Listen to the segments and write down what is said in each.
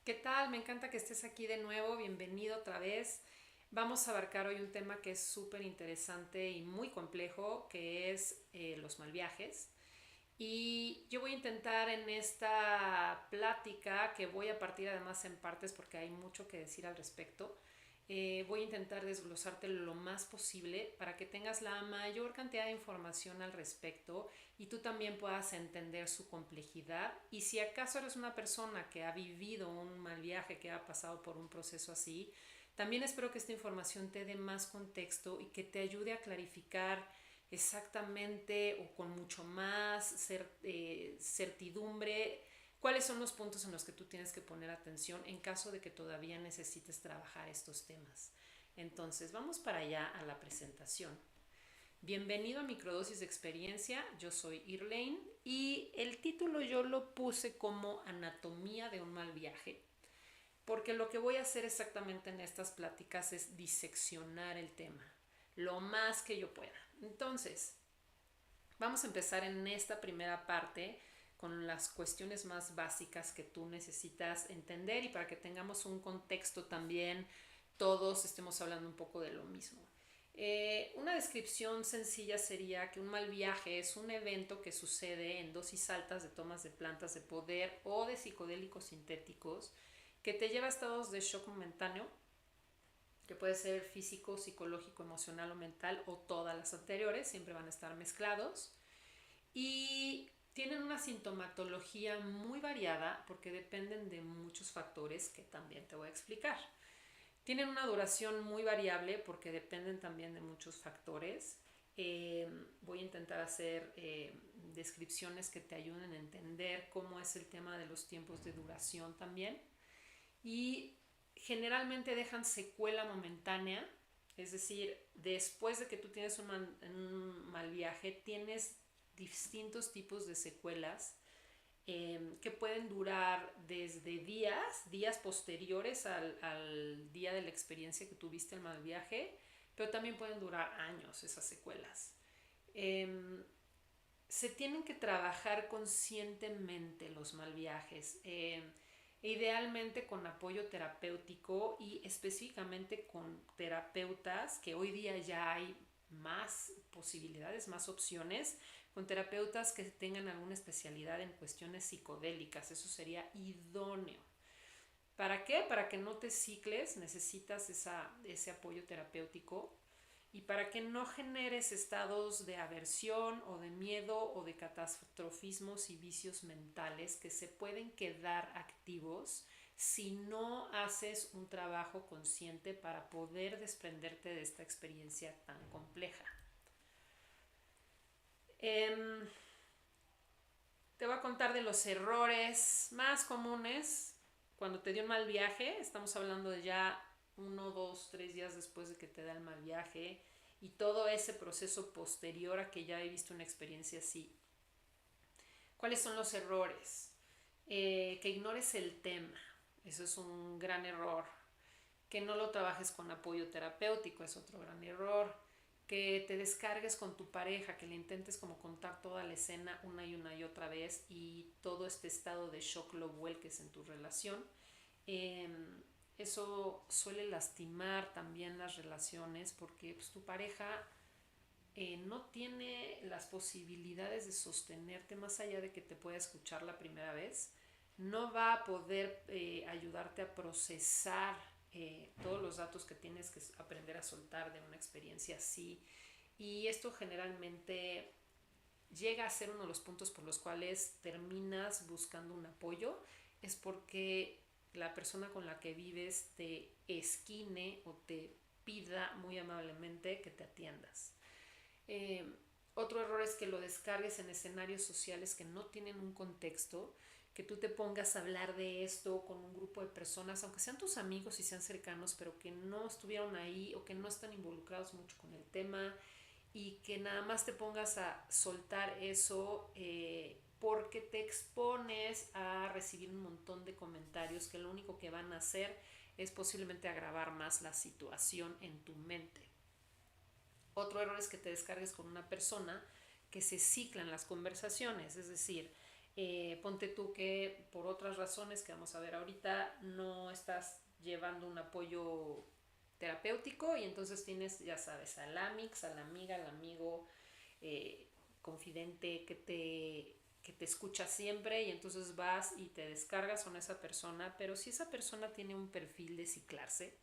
¿Qué tal? Me encanta que estés aquí de nuevo. Bienvenido otra vez. Vamos a abarcar hoy un tema que es súper interesante y muy complejo, que es los mal viajes. Y yo voy a intentar en esta plática, que voy a partir además en partes porque hay mucho que decir al respecto, voy a intentar desglosarte lo más posible para que tengas la mayor cantidad de información al respecto y tú también puedas entender su complejidad. Y si acaso eres una persona que ha vivido un mal viaje, que ha pasado por un proceso así, también espero que esta información te dé más contexto y que te ayude a clarificar exactamente o con mucho más certidumbre cuáles son los puntos en los que tú tienes que poner atención en caso de que todavía necesites trabajar estos temas. Entonces, vamos para allá a la presentación. Bienvenido a Microdosis de Experiencia, yo soy Irlane y el título yo lo puse como Anatomía de un mal viaje, porque lo que voy a hacer exactamente en estas pláticas es diseccionar el tema lo más que yo pueda. Entonces, vamos a empezar en esta primera parte con las cuestiones más básicas que tú necesitas entender y para que tengamos un contexto también, todos estemos hablando un poco de lo mismo. Una descripción sencilla sería que un mal viaje es un evento que sucede en dosis altas de tomas de plantas de poder o de psicodélicos sintéticos que te lleva a estados de shock momentáneo, que puede ser físico, psicológico, emocional o mental, o todas las anteriores, siempre van a estar mezclados. Y tienen una sintomatología muy variada porque dependen de muchos factores que también te voy a explicar. Tienen una duración muy variable porque dependen también de muchos factores. Voy a intentar hacer descripciones que te ayuden a entender cómo es el tema de los tiempos de duración también. Y generalmente dejan secuela momentánea, es decir, después de que tú tienes un mal viaje, tienes distintos tipos de secuelas que pueden durar desde días posteriores al día de la experiencia que tuviste el mal viaje, pero también pueden durar años esas secuelas. Eh, Se tienen que trabajar conscientemente los mal viajes, idealmente con apoyo terapéutico y específicamente con terapeutas, que hoy día ya hay más posibilidades, más opciones, con terapeutas que tengan alguna especialidad en cuestiones psicodélicas. Eso sería idóneo. ¿Para qué? Para que no te cicles, necesitas ese apoyo terapéutico y para que no generes estados de aversión o de miedo o de catastrofismos y vicios mentales que se pueden quedar activos si no haces un trabajo consciente para poder desprenderte de esta experiencia tan compleja. Eh, Te voy a contar de los errores más comunes cuando te dio un mal viaje. Estamos hablando de ya 1, 2, 3 días después de que te da el mal viaje y todo ese proceso posterior a que ya he visto una experiencia así. ¿Cuáles son los errores? Que ignores el tema. Eso es un gran error. Que no lo trabajes con apoyo terapéutico es otro gran error. Que te descargues con tu pareja, que le intentes como contar toda la escena una y otra vez y todo este estado de shock lo vuelques en tu relación. Eh, Eso suele lastimar también las relaciones porque pues, tu pareja no tiene las posibilidades de sostenerte más allá de que te pueda escuchar la primera vez, no va a poder ayudarte a procesar todos los datos que tienes que aprender a soltar de una experiencia así. Y esto generalmente llega a ser uno de los puntos por los cuales terminas buscando un apoyo, es porque la persona con la que vives te esquine o te pida muy amablemente que te atiendas. Eh, Otro error es que lo descargues en escenarios sociales que no tienen un contexto, que tú te pongas a hablar de esto con un grupo de personas, aunque sean tus amigos y sean cercanos, pero que no estuvieron ahí o que no están involucrados mucho con el tema y que nada más te pongas a soltar eso porque te expones a recibir un montón de comentarios que lo único que van a hacer es posiblemente agravar más la situación en tu mente. Otro error es que te descargues con una persona que se cicla en las conversaciones, es decir, Ponte tú que por otras razones que vamos a ver ahorita no estás llevando un apoyo terapéutico y entonces tienes, ya sabes, al amix, a la amiga, al amigo eh, confidente que te escucha siempre y entonces vas y te descargas con esa persona, pero si esa persona tiene un perfil de ciclarse,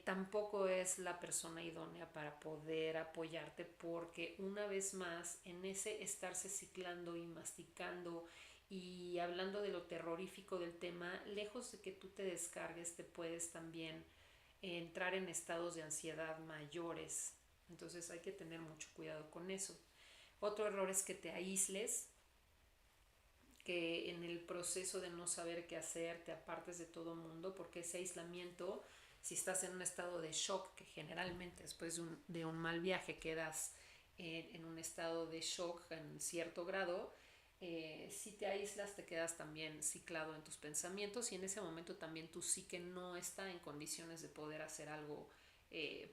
tampoco es la persona idónea para poder apoyarte porque una vez más en ese estarse ciclando y masticando y hablando de lo terrorífico del tema, lejos de que tú te descargues, te puedes también entrar en estados de ansiedad mayores. Entonces hay que tener mucho cuidado con eso. Otro error es que te aísles, que en el proceso de no saber qué hacer te apartes de todo mundo, porque ese aislamiento, si estás en un estado de shock, que generalmente después de un mal viaje quedas en un estado de shock en cierto grado, si te aíslas te quedas también ciclado en tus pensamientos y en ese momento también tu psique no está en condiciones de poder hacer algo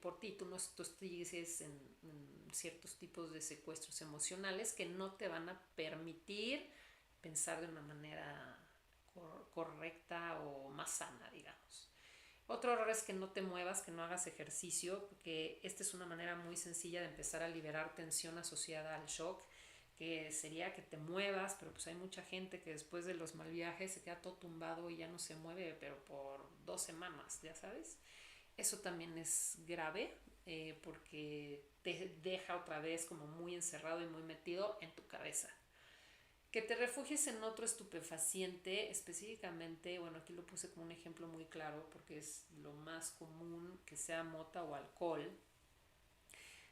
por ti. Tú sigues en ciertos tipos de secuestros emocionales que no te van a permitir pensar de una manera correcta o más sana, digamos. Otro error es que no te muevas, que no hagas ejercicio, porque esta es una manera muy sencilla de empezar a liberar tensión asociada al shock, que sería que te muevas, pero pues hay mucha gente que después de los mal viajes se queda todo tumbado y ya no se mueve, pero por 2 semanas, ya sabes. Eso también es grave porque te deja otra vez como muy encerrado y muy metido en tu cabeza. Que te refugies en otro estupefaciente, específicamente, bueno, aquí lo puse como un ejemplo muy claro porque es lo más común que sea mota o alcohol.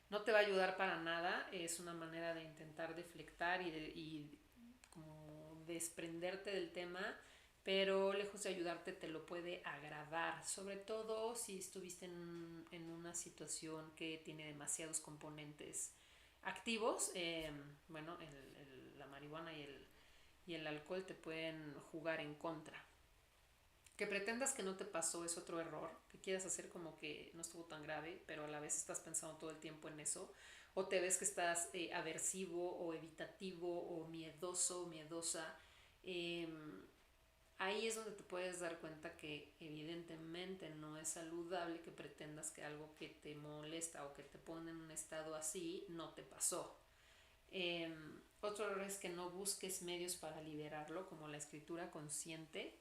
No te va a ayudar para nada, es una manera de intentar deflectar y como desprenderte del tema, pero lejos de ayudarte te lo puede agravar, sobre todo si estuviste en una situación que tiene demasiados componentes activos. Bueno, la marihuana y el alcohol te pueden jugar en contra. Que pretendas que no te pasó es otro error, que quieras hacer como que no estuvo tan grave, pero a la vez estás pensando todo el tiempo en eso, o te ves que estás aversivo o evitativo o miedoso o miedosa. Eh, Ahí es donde te puedes dar cuenta que evidentemente no es saludable que pretendas que algo que te molesta o que te pone en un estado así no te pasó. Eh, Otro error es que no busques medios para liberarlo, como la escritura consciente.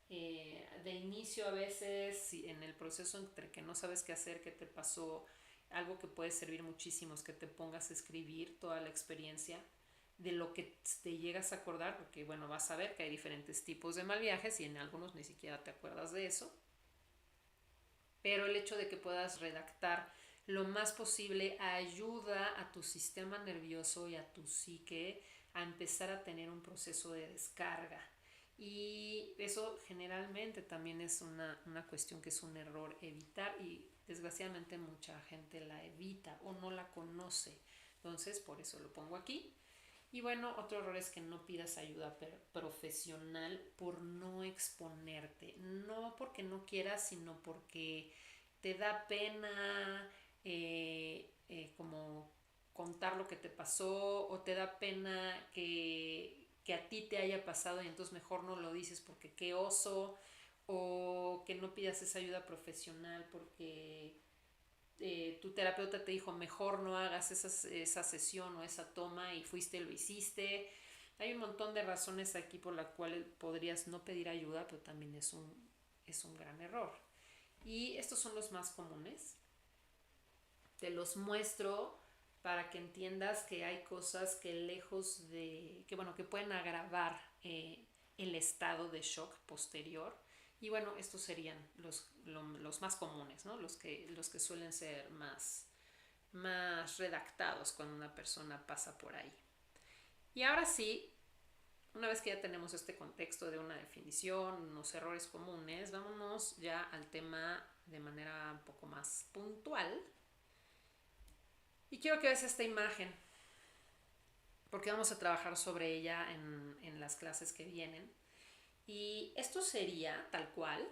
De inicio a veces, si en el proceso entre que no sabes qué hacer, qué te pasó, algo que puede servir muchísimo es que te pongas a escribir toda la experiencia de lo que te llegas a acordar, porque bueno, vas a ver que hay diferentes tipos de mal viajes y en algunos ni siquiera te acuerdas de eso, pero el hecho de que puedas redactar lo más posible ayuda a tu sistema nervioso y a tu psique a empezar a tener un proceso de descarga. Y eso generalmente también es una cuestión que es un error evitar y desgraciadamente mucha gente la evita o no la conoce. Entonces, por eso lo pongo aquí. Y bueno, otro error es que no pidas ayuda profesional por no exponerte. No porque no quieras, sino porque te da pena como contar lo que te pasó o te da pena que a ti te haya pasado y entonces mejor no lo dices porque qué oso, o que no pidas esa ayuda profesional porque tu terapeuta te dijo mejor no hagas esa sesión o esa toma y fuiste y lo hiciste. Hay un montón de razones aquí por las cuales podrías no pedir ayuda, pero también es un gran error. Y estos son los más comunes. Te los muestro para que entiendas que hay cosas que lejos de, que bueno, que pueden agravar el estado de shock posterior. Y bueno, estos serían los más comunes, ¿no? Los que suelen ser más redactados cuando una persona pasa por ahí. Y ahora sí, una vez que ya tenemos este contexto de una definición, unos errores comunes, vámonos ya al tema de manera un poco más puntual. Y quiero que veas esta imagen, porque vamos a trabajar sobre ella en las clases que vienen. Y esto sería, tal cual,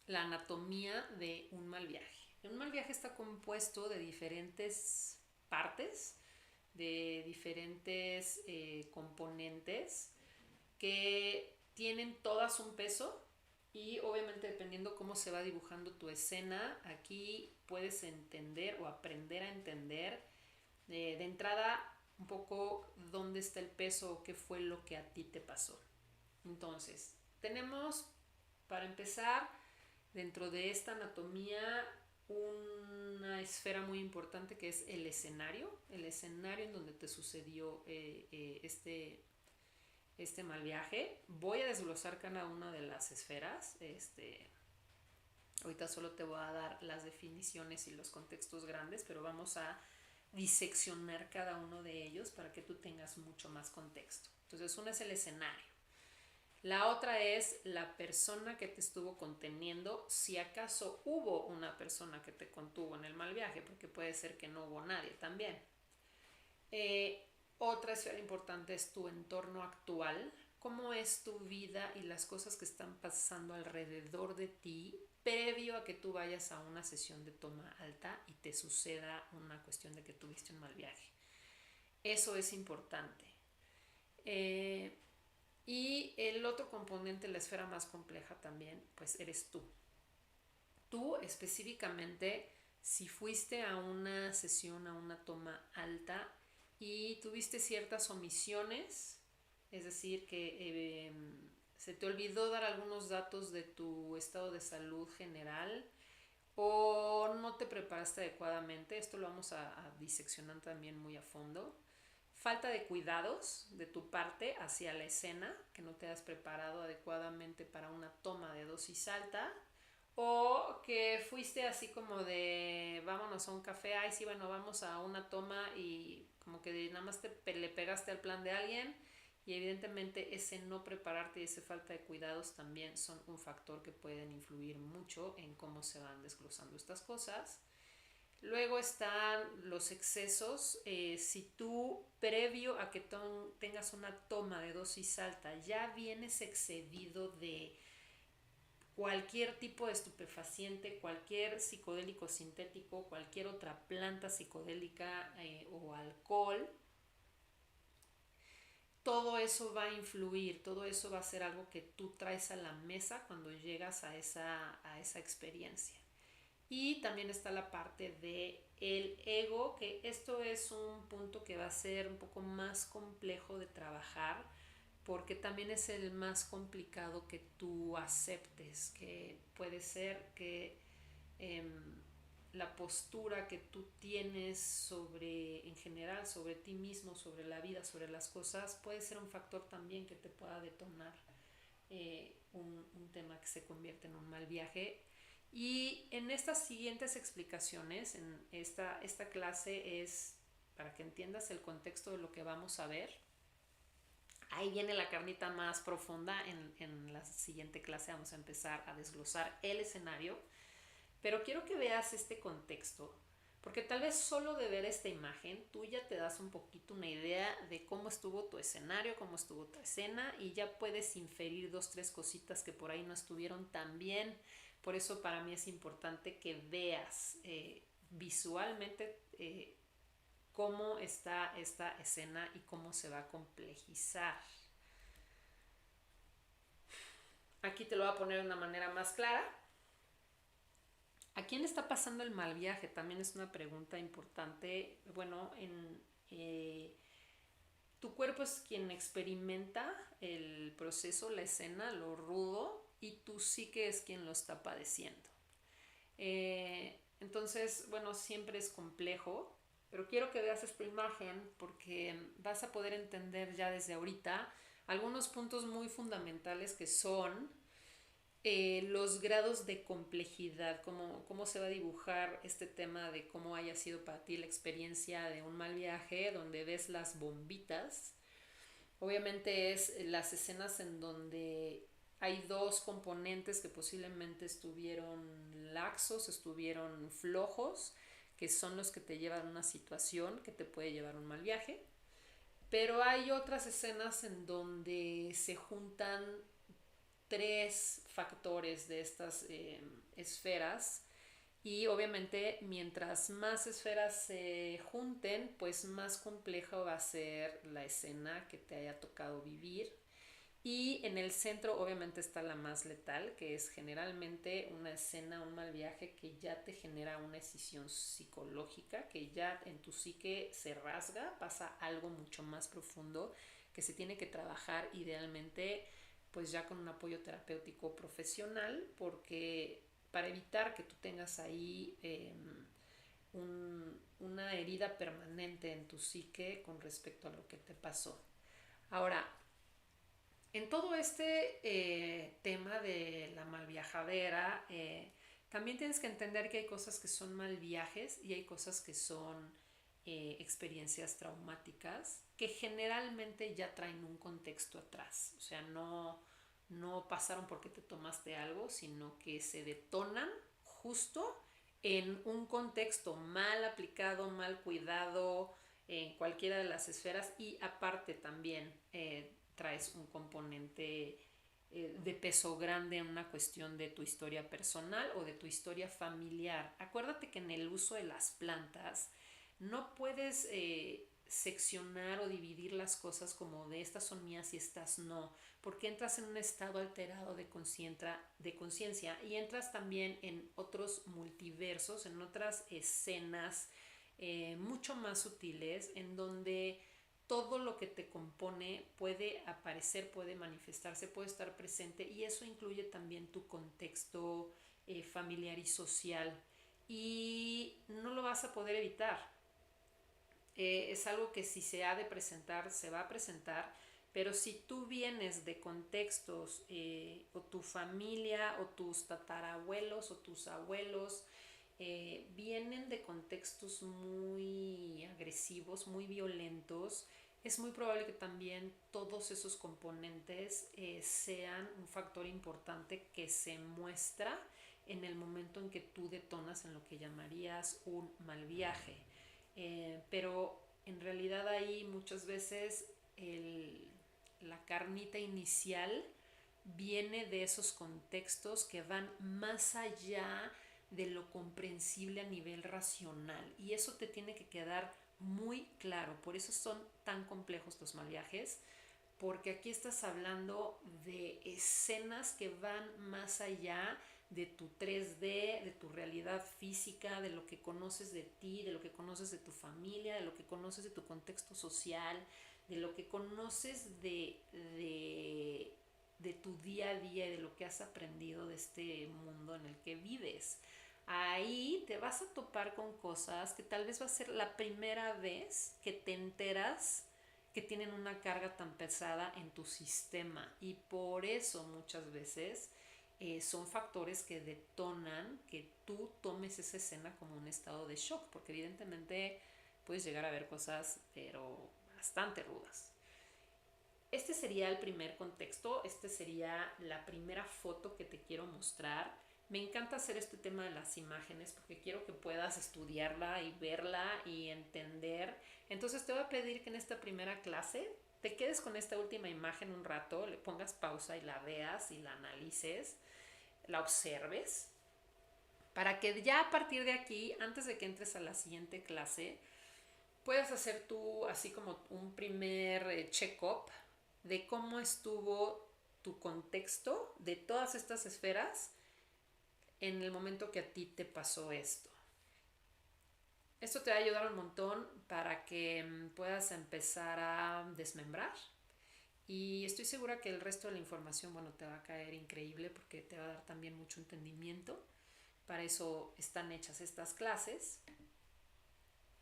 la anatomía de un mal viaje. Un mal viaje está compuesto de diferentes partes, de diferentes componentes que tienen todas un peso y obviamente dependiendo cómo se va dibujando tu escena, aquí puedes entender o aprender a entender de entrada un poco dónde está el peso o qué fue lo que a ti te pasó. Entonces, tenemos para empezar dentro de esta anatomía una esfera muy importante que es el escenario en donde te sucedió este mal viaje. Voy a desglosar cada una de las esferas. Ahorita solo te voy a dar las definiciones y los contextos grandes, pero vamos a diseccionar cada uno de ellos para que tú tengas mucho más contexto. Entonces, una es el escenario. La otra es la persona que te estuvo conteniendo, si acaso hubo una persona que te contuvo en el mal viaje, porque puede ser que no hubo nadie también. Otra esfera importante es tu entorno actual, cómo es tu vida y las cosas que están pasando alrededor de ti previo a que tú vayas a una sesión de toma alta y te suceda una cuestión de que tuviste un mal viaje. Eso es importante. Y el otro componente, la esfera más compleja también, pues eres tú. Tú específicamente, si fuiste a una sesión, a una toma alta y tuviste ciertas omisiones, es decir, que se te olvidó dar algunos datos de tu estado de salud general o no te preparaste adecuadamente, esto lo vamos a diseccionar también muy a fondo. Falta de cuidados de tu parte hacia la escena, que no te has preparado adecuadamente para una toma de dosis alta, o que fuiste así como de vámonos a un café, ay sí, bueno, vamos a una toma y como que nada más le pegaste al plan de alguien y evidentemente ese no prepararte y esa falta de cuidados también son un factor que pueden influir mucho en cómo se van desglosando estas cosas. Luego están los excesos. Si tú, previo a que tengas una toma de dosis alta, ya vienes excedido de cualquier tipo de estupefaciente, cualquier psicodélico sintético, cualquier otra planta psicodélica o alcohol, todo eso va a influir, todo eso va a ser algo que tú traes a la mesa cuando llegas a esa experiencia. Y también está la parte de el ego, que esto es un punto que va a ser un poco más complejo de trabajar porque también es el más complicado que tú aceptes, que puede ser que la postura que tú tienes sobre, en general, sobre ti mismo, sobre la vida, sobre las cosas, puede ser un factor también que te pueda detonar un tema que se convierte en un mal viaje. Y en estas siguientes explicaciones, en esta clase es para que entiendas el contexto de lo que vamos a ver. Ahí viene la carnita más profunda. En la siguiente clase vamos a empezar a desglosar el escenario. Pero quiero que veas este contexto, porque tal vez solo de ver esta imagen tú ya te das un poquito una idea de cómo estuvo tu escenario, cómo estuvo tu escena y ya puedes inferir 2-3 cositas que por ahí no estuvieron tan bien. Por eso para mí es importante que veas visualmente cómo está esta escena y cómo se va a complejizar. Aquí te lo voy a poner de una manera más clara. ¿A quién le está pasando el mal viaje? También es una pregunta importante. Bueno, tu cuerpo es quien experimenta el proceso, la escena, lo rudo, y tu psique es quien lo está padeciendo. Entonces, bueno, siempre es complejo, pero quiero que veas esta imagen porque vas a poder entender ya desde ahorita algunos puntos muy fundamentales que son los grados de complejidad, cómo se va a dibujar este tema de cómo haya sido para ti la experiencia de un mal viaje, donde ves las bombitas. Obviamente es las escenas en donde hay dos componentes que posiblemente estuvieron laxos, estuvieron flojos, que son los que te llevan a una situación que te puede llevar a un mal viaje. Pero hay otras escenas en donde se juntan 3 factores de estas esferas y obviamente mientras más esferas se junten, pues más compleja va a ser la escena que te haya tocado vivir Y en el centro obviamente está la más letal, que es generalmente una escena, un mal viaje que ya te genera una escisión psicológica, que ya en tu psique se rasga, pasa algo mucho más profundo que se tiene que trabajar idealmente pues ya con un apoyo terapéutico profesional, porque para evitar que tú tengas ahí una herida permanente en tu psique con respecto a lo que te pasó. Ahora, en todo este tema de la malviajadera, también tienes que entender que hay cosas que son mal viajes y hay cosas que son experiencias traumáticas que generalmente ya traen un contexto atrás. O sea, no pasaron porque te tomaste algo, sino que se detonan justo en un contexto mal aplicado, mal cuidado, en cualquiera de las esferas, y aparte también traes un componente de peso grande en una cuestión de tu historia personal o de tu historia familiar. Acuérdate que en el uso de las plantas no puedes seccionar o dividir las cosas como de estas son mías y estas no, porque entras en un estado alterado de conciencia y entras también en otros multiversos, en otras escenas mucho más sutiles, en donde todo lo que te compone puede aparecer, puede manifestarse, puede estar presente, y eso incluye también tu contexto familiar y social, y no lo vas a poder evitar. Es algo que si se ha de presentar, se va a presentar, pero si tú vienes de contextos o tu familia o tus tatarabuelos o tus abuelos vienen de contextos muy agresivos, muy violentos, es muy probable que también todos esos componentes sean un factor importante que se muestra en el momento en que tú detonas en lo que llamarías un mal viaje. Pero en realidad ahí muchas veces la carnita inicial viene de esos contextos que van más allá de lo comprensible a nivel racional, y eso te tiene que quedar muy claro. Por eso son tan complejos los mal viajes, porque aquí estás hablando de escenas que van más allá de tu 3D, de tu realidad física, de lo que conoces de ti, de lo que conoces de tu familia, de lo que conoces de tu contexto social, de lo que conoces de tu día a día y de lo que has aprendido de este mundo en el que vives. Ahí te vas a topar con cosas que tal vez va a ser la primera vez que te enteras que tienen una carga tan pesada en tu sistema, y por eso muchas veces son factores que detonan que tú tomes esa escena como un estado de shock, porque evidentemente puedes llegar a ver cosas pero bastante rudas. Este sería el primer contexto, este sería la primera foto que te quiero mostrar. Me encanta hacer este tema de las imágenes porque quiero que puedas estudiarla y verla y entender. Entonces te voy a pedir que en esta primera clase te quedes con esta última imagen un rato, le pongas pausa y la veas y la analices, la observes, para que ya a partir de aquí, antes de que entres a la siguiente clase, puedas hacer tú así como un primer check-up de cómo estuvo tu contexto de todas estas esferas en el momento que a ti te pasó esto. Esto te va a ayudar un montón para que puedas empezar a desmembrar, y estoy segura que el resto de la información, bueno, te va a caer increíble porque te va a dar también mucho entendimiento. Para eso están hechas estas clases.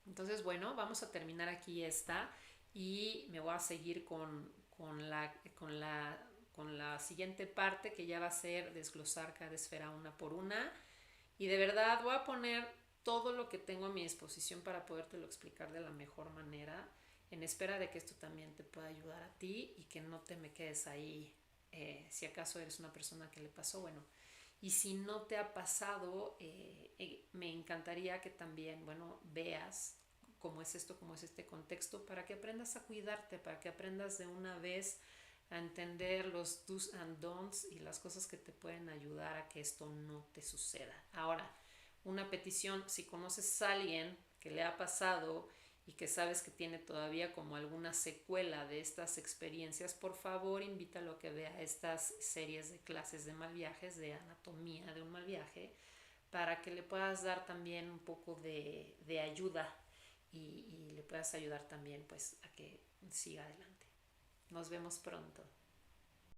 Entonces, bueno, vamos a terminar aquí esta y me voy a seguir con la siguiente parte, que ya va a ser desglosar cada esfera una por una. Y de verdad voy a poner todo lo que tengo a mi disposición para podértelo explicar de la mejor manera, en espera de que esto también te pueda ayudar a ti y que no te me quedes ahí. Si acaso eres una persona que le pasó, bueno, y si no te ha pasado, me encantaría que también, bueno, veas cómo es esto, cómo es este contexto, para que aprendas a cuidarte, para que aprendas de una vez a entender los do's and don'ts y las cosas que te pueden ayudar a que esto no te suceda. Ahora, una petición: si conoces a alguien que le ha pasado y que sabes que tiene todavía como alguna secuela de estas experiencias, por favor invítalo a que vea estas series de clases de mal viajes, de anatomía de un mal viaje, para que le puedas dar también un poco de ayuda y le puedas ayudar también pues a que siga adelante. Nos vemos pronto.